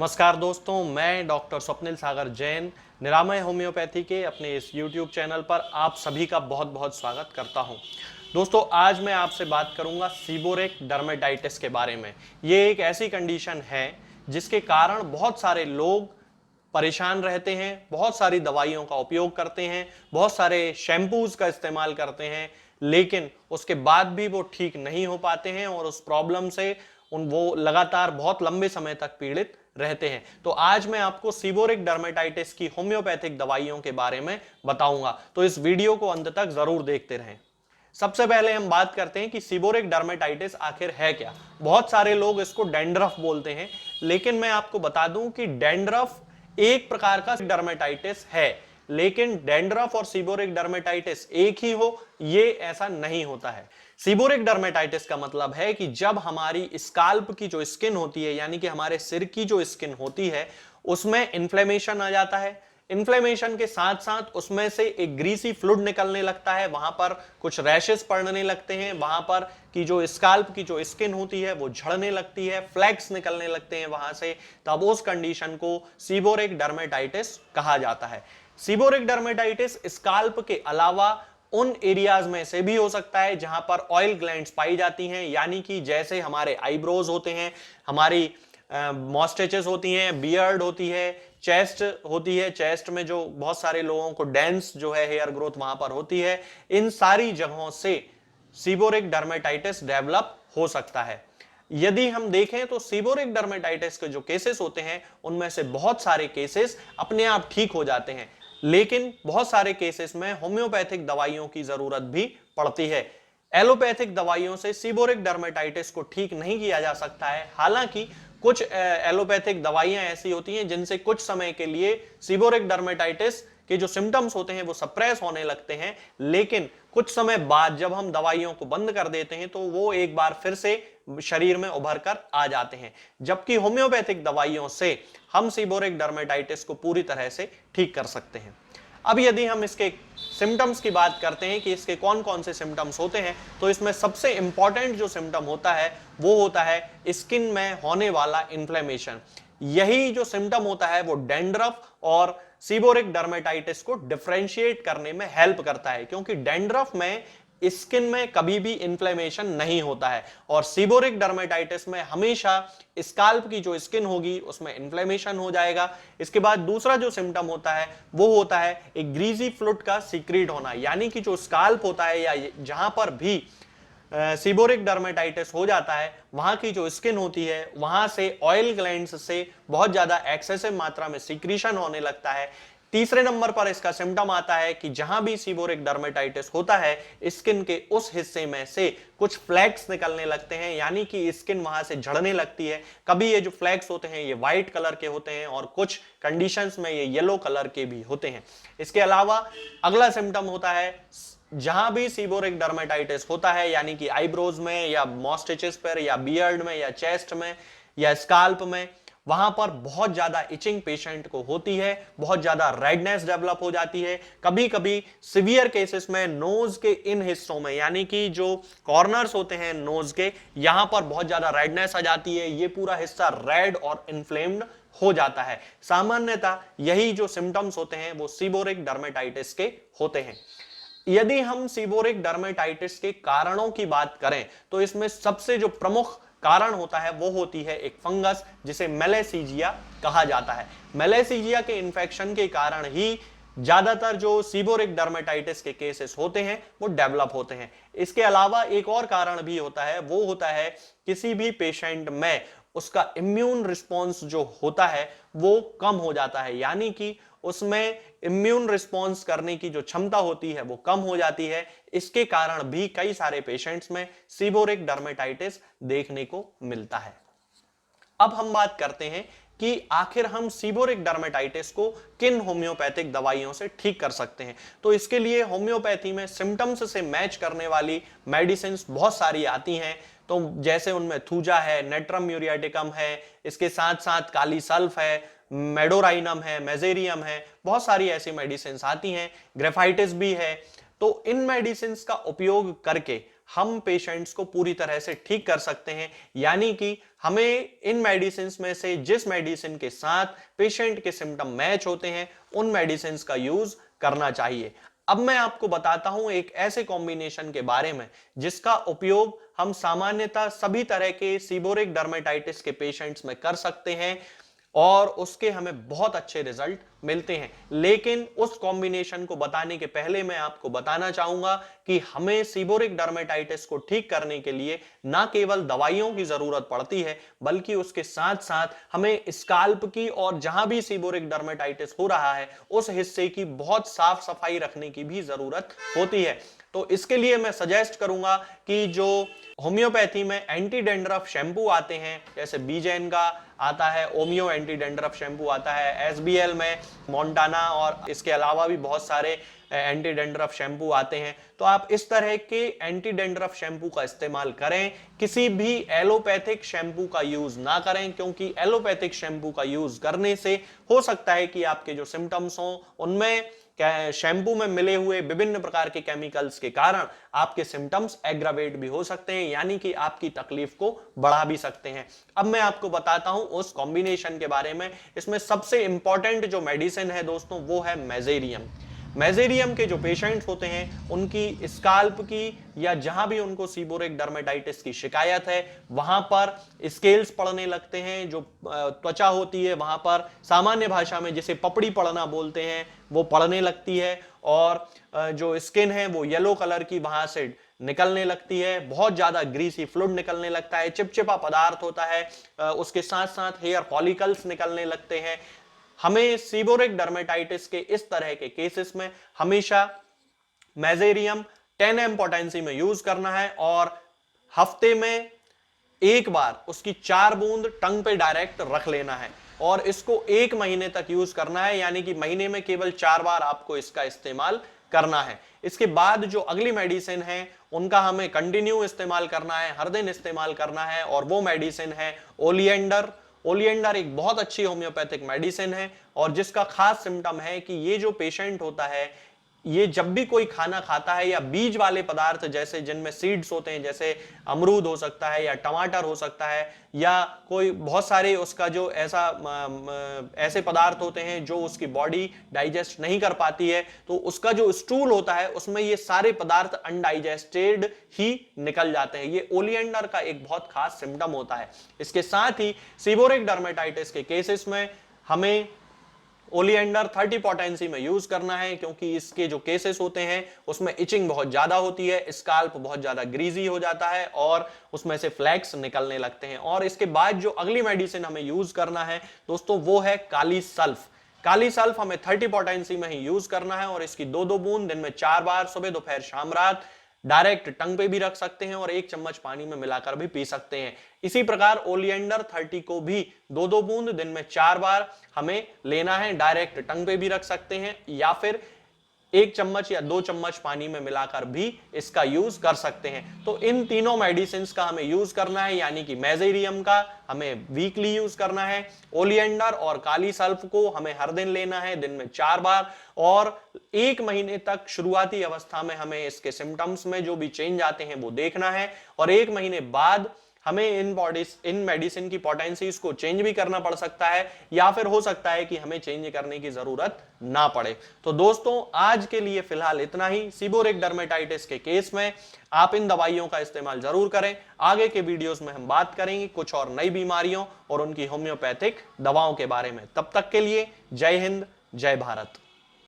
नमस्कार दोस्तों, मैं डॉक्टर स्वप्निल सागर जैन निरामय होम्योपैथी के अपने इस YouTube चैनल पर आप सभी का बहुत बहुत स्वागत करता हूं। दोस्तों, आज मैं आपसे बात करूंगा सीबोरेक डर्मेटाइटिस के बारे में। ये एक ऐसी कंडीशन है जिसके कारण बहुत सारे लोग परेशान रहते हैं, बहुत सारी दवाइयों का उपयोग करते हैं, बहुत सारे शैम्पूज का इस्तेमाल करते हैं, लेकिन उसके बाद भी वो ठीक नहीं हो पाते हैं और उस प्रॉब्लम से वो लगातार बहुत लंबे समय तक पीड़ित रहते हैं। तो आज मैं आपको सीबोरिक डर्मेटाइटिस की होम्योपैथिक दवाइयों के बारे में बताऊंगा, तो इस वीडियो को अंत तक जरूर देखते रहें। सबसे पहले हम बात करते हैं कि सीबोरिक डर्मेटाइटिस आखिर है क्या। बहुत सारे लोग इसको डैंड्रफ बोलते हैं, लेकिन मैं आपको बता दूं कि डैंड्रफ एक प्रकार का डर्मेटाइटिस है, लेकिन डैंड्रफ और सीबोरिक डर्मेटाइटिस एक ही हो, ये ऐसा नहीं होता है। सीबोरिक डर्मेटाइटिस का मतलब है कि जब हमारी स्काल्प की जो स्किन होती है, यानी कि हमारे सिर की जो स्किन होती है, उसमें इन्फ्लेमेशन आ जाता है। इन्फ्लेमेशन के साथ साथ उसमें से एक ग्रीसी फ्लूइड निकलने लगता है, वहां पर कुछ रैशेस पड़ने लगते हैं, वहां पर की जो स्काल्प की जो स्किन होती है वो झड़ने लगती है, फ्लैक्स निकलने लगते हैं वहां से। तब उस कंडीशन को सीबोरिक डर्मेटाइटिस कहा जाता है। सीबोरिक डर्मेटाइटिस स्काल्प के अलावा उन एरियाज में से भी हो सकता है जहां पर ऑयल ग्लैंड्स पाई जाती हैं, यानी कि जैसे हमारे आईब्रोज होते हैं, हमारी मॉस्टेचेस होती हैं, बियर्ड होती है, चेस्ट होती है, चेस्ट में जो बहुत सारे लोगों को डेंस जो है हेयर ग्रोथ वहां पर होती है। इन सारी जगहों से सीबोरिक डर्मेटाइटिस डेवलप हो सकता है। यदि हम देखें तो सीबोरिक डर्मेटाइटिस के जो केसेस होते हैं उनमें से बहुत सारे केसेस अपने आप ठीक हो जाते हैं, लेकिन बहुत सारे केसेस में होम्योपैथिक दवाइयों की जरूरत भी पड़ती है। एलोपैथिक दवाइयों से सीबोरिक डर्मेटाइटिस को ठीक नहीं किया जा सकता है। हालांकि कुछ एलोपैथिक दवाइयां ऐसी होती हैं जिनसे कुछ समय के लिए सीबोरिक डर्मेटाइटिस के जो सिम्टम्स होते हैं वो सप्रेस होने लगते हैं, लेकिन कुछ समय बाद जब हम दवाइयों को बंद कर देते हैं तो वो एक बार फिर से शरीर में उभर कर आ जाते हैं। जबकि होम्योपैथिक दवाइयों से हम सीबोरिक डर्मेटाइटिस को पूरी तरह से ठीक कर सकते हैं। अब यदि हम इसके सिम्टम्स की बात करते हैं कि इसके कौन कौन से सिम्टम्स होते हैं, तो इसमें सबसे इंपॉर्टेंट जो सिम्टम होता है वो होता है स्किन में होने वाला इन्फ्लेमेशन। यही जो सिम्टम होता है वो डैंड्रफ और सीबोरिक डर्मेटाइटिस को डिफरेंशिएट करने में हेल्प करता है, क्योंकि डैंड्रफ में स्किन में कभी भी इन्फ्लेमेशन नहीं होता है और सीबोरिक डर्मेटाइटिस में हमेशा स्काल्प की जो स्किन होगी उसमें इन्फ्लेमेशन हो जाएगा। इसके बाद दूसरा जो सिम्टम होता है वो होता है एक ग्रीजी फ्लूइड का सीक्रेट होना, यानी कि जो स्काल्प होता है या जहां पर भी सीबोरिक डर्मेटाइटिस हो जाता है वहां की जो स्किन होती है वहां से ऑयल ग्लैंड्स से बहुत ज्यादा एक्सेसिव मात्रा में सीक्रीशन होने लगता है। तीसरे नंबर पर इसका सिम्टम आता है कि जहां भी सीबोरिक डर्मेटाइटिस होता है स्किन के उस हिस्से में से कुछ फ्लैक्स निकलने लगते हैं, यानी कि स्किन वहां से झड़ने लगती है। कभी ये जो फ्लैक्स होते हैं ये व्हाइट कलर के होते हैं और कुछ कंडीशंस में ये येलो कलर के भी होते हैं। इसके अलावा अगला सिम्टम होता है जहां भी सीबोरिक डर्मेटाइटिस होता है, यानी कि आईब्रोज में या मॉस्टेचेस पर या बियर्ड में या चेस्ट में या स्काल्प में, वहां पर बहुत ज्यादा इचिंग पेशेंट को होती है, बहुत ज्यादा रेडनेस डेवलप हो जाती है। कभी कभी सिवियर केसेस में नोज के इन हिस्सों में, यानी कि जो कॉर्नर्स होते हैं नोज के, यहां पर बहुत ज्यादा रेडनेस आ जाती है। ये पूरा हिस्सा रेड और इन्फ्लेम्ड हो जाता है। सामान्यतः यही जो सिम्टम्स होते हैं वो सीबोरिक डर्मेटाइटिस के होते हैं। यदि हम सीबोरिक डर्मेटाइटिस के कारणों की बात करें तो इसमें सबसे जो प्रमुख कारण होता है वो होती है एक फंगस जिसे मैलेसीजिया कहा जाता है। मैलेसीजिया के इन्फेक्शन के कारण ही ज्यादातर जो सीबोरिक डर्मेटाइटिस के केसेस होते हैं वो डेवलप होते हैं। इसके अलावा एक और कारण भी होता है, वो होता है किसी भी पेशेंट में उसका इम्यून रिस्पॉन्स जो होता है वो कम हो जाता है, यानी कि उसमें इम्यून रिस्पॉन्स करने की जो क्षमता होती है वो कम हो जाती है। इसके कारण भी कई सारे पेशेंट्स में सीबोरिक डर्मेटाइटिस देखने को मिलता है। अब हम बात करते हैं कि आखिर हम सीबोरिक डर्मेटाइटिस को किन होम्योपैथिक दवाइयों से ठीक कर सकते हैं। तो इसके लिए होम्योपैथी में सिम्टम्स से मैच करने वाली मेडिसिन बहुत सारी आती हैं। तो जैसे उनमें थूजा है, नेट्रम म्यूरियाटिकम है, इसके साथ साथ काली सल्फ है, मेडोराइनम है, मेजेरियम है, बहुत सारी ऐसी मेडिसिन आती हैं, ग्रेफाइटिस भी है। तो इन मेडिसिन का उपयोग करके हम पेशेंट्स को पूरी तरह से ठीक कर सकते हैं। यानी कि हमें इन मेडिसिन में से जिस मेडिसिन के साथ पेशेंट के सिम्टम मैच होते हैं उन मेडिसिन का यूज करना चाहिए। अब मैं आपको बताता हूं एक ऐसे कॉम्बिनेशन के बारे में जिसका उपयोग हम सामान्यतः सभी तरह के सीबोरिक डर्मेटाइटिस के पेशेंट्स में कर सकते हैं और उसके हमें बहुत अच्छे रिजल्ट मिलते हैं। लेकिन उस कॉम्बिनेशन को बताने के पहले मैं आपको बताना चाहूंगा कि हमें सीबोरिक डर्मेटाइटिस को ठीक करने के लिए ना केवल दवाइयों की जरूरत पड़ती है बल्कि उसके साथ साथ हमें स्काल्प की और जहां भी सीबोरिक डर्मेटाइटिस हो रहा है उस हिस्से की बहुत साफ सफाई रखने की भी जरूरत होती है। तो इसके लिए मैं सजेस्ट करूंगा कि जो होम्योपैथी में एंटी डेंड्रफ शैम्पू आते हैं, जैसे बीजेन का आता है, ओमियो एंटी डेंड्रफ शैम्पू आता है, एसबीएल में मोंटाना और इसके अलावा भी बहुत सारे एंटी डेंड्रफ शैम्पू आते हैं। तो आप इस तरह के एंटी डेंड्रफ शैम्पू का इस्तेमाल करें, किसी भी एलोपैथिक शैम्पू का यूज ना करें, क्योंकि एलोपैथिक शैम्पू का यूज करने से हो सकता है कि आपके जो सिम्टम्स हों उनमें शैम्पू में मिले हुए विभिन्न प्रकार के केमिकल्स के कारण आपके सिम्टम्स एग्रावेट भी हो सकते हैं, यानी कि आपकी तकलीफ को बढ़ा भी सकते हैं। अब मैं आपको बताता हूं उस कॉम्बिनेशन के बारे में। इसमें सबसे इंपॉर्टेंट जो मेडिसिन है दोस्तों वो है मेजेरियम। मेजेरियम के जो पेशेंट्स होते हैं उनकी स्काल्प की या जहां भी उनको सीबोरिक डर्मेटाइटिस की शिकायत है वहां पर स्केल्स पड़ने लगते हैं, जो त्वचा होती है वहां पर सामान्य भाषा में जिसे पपड़ी पड़ना बोलते हैं वो पड़ने लगती है और जो स्किन है वो येलो कलर की वहां से निकलने लगती है, बहुत ज्यादा ग्रीसी फ्लूइड निकलने लगता है, चिपचिपा पदार्थ होता है, उसके साथ साथ हेयर फॉलिकल्स निकलने लगते हैं। हमें सीबोरिक डर्मेटाइटिस के इस तरह के केसेस में हमेशा मेजेरियम 10 पोटेंसी में यूज करना है और हफ्ते में एक बार उसकी 4 बूंद टंग पे डायरेक्ट रख लेना है और इसको 1 महीने तक यूज करना है, यानी कि महीने में केवल 4 बार आपको इसका इस्तेमाल करना है। इसके बाद जो अगली मेडिसिन है उनका हमें कंटिन्यू इस्तेमाल करना है, हर दिन इस्तेमाल करना है और वो मेडिसिन है ओलिएंडर। ओलिएंडर एक बहुत अच्छी होम्योपैथिक मेडिसिन है और जिसका खास सिम्टम है कि ये जो पेशेंट होता है ये जब भी कोई खाना खाता है या बीज वाले पदार्थ जैसे जिनमें सीड्स होते हैं, जैसे अमरूद हो सकता है या टमाटर हो सकता है या कोई बहुत सारे उसका जो ऐसे पदार्थ होते हैं जो उसकी बॉडी डाइजेस्ट नहीं कर पाती है, तो उसका जो स्टूल होता है उसमें ये सारे पदार्थ अनडाइजेस्टेड ही निकल जाते हैं। ये ओलिएंडर का एक बहुत खास सिम्टम होता है। इसके साथ ही सीबोरिक डर्मेटाइटिस के केसेस में हमें ओलिएंडर 30 पोटेंसी में यूज करना है, क्योंकि इसके जो केसेस होते हैं उसमें इचिंग बहुत ज्यादा होती है, स्काल्प बहुत ज्यादा ग्रीजी हो जाता है और उसमें से फ्लैक्स निकलने लगते हैं। और इसके बाद जो अगली मेडिसिन हमें यूज करना है दोस्तों वो है काली सल्फ। काली सल्फ हमें 30 पोटेंसी में ही यूज करना है और इसकी 2-2 बूंद दिन में 4 बार सुबह दोपहर शाम रात डायरेक्ट टंग पे भी रख सकते हैं और 1 चम्मच पानी में मिलाकर भी पी सकते हैं। इसी प्रकार ओलिएंडर 30 को भी 2-2 बूंद दिन में 4 बार हमें लेना है, डायरेक्ट टंग पे भी रख सकते हैं या फिर 1 चम्मच या 2 चम्मच पानी में मिलाकर भी इसका यूज कर सकते हैं। तो इन तीनों मेडिसिन का हमें यूज करना है, यानी कि मेजेरियम का हमें वीकली यूज करना है, ओलिएंडर और काली सल्फ को हमें हर दिन लेना है, दिन में 4 बार, और 1 महीने तक शुरुआती अवस्था में हमें इसके सिम्टम्स में जो भी चेंज आते हैं वो देखना है और 1 महीने बाद हमें इन मेडिसिन की पोटेंसीज को चेंज भी करना पड़ सकता है या फिर हो सकता है कि हमें चेंज करने की जरूरत ना पड़े। तो दोस्तों आज के लिए फिलहाल इतना ही। सीबोरिक डर्मेटाइटिस के केस में आप इन दवाइयों का इस्तेमाल जरूर करें। आगे के वीडियोस में हम बात करेंगे कुछ और नई बीमारियों और उनकी होम्योपैथिक दवाओं के बारे में। तब तक के लिए जय हिंद, जय भारत।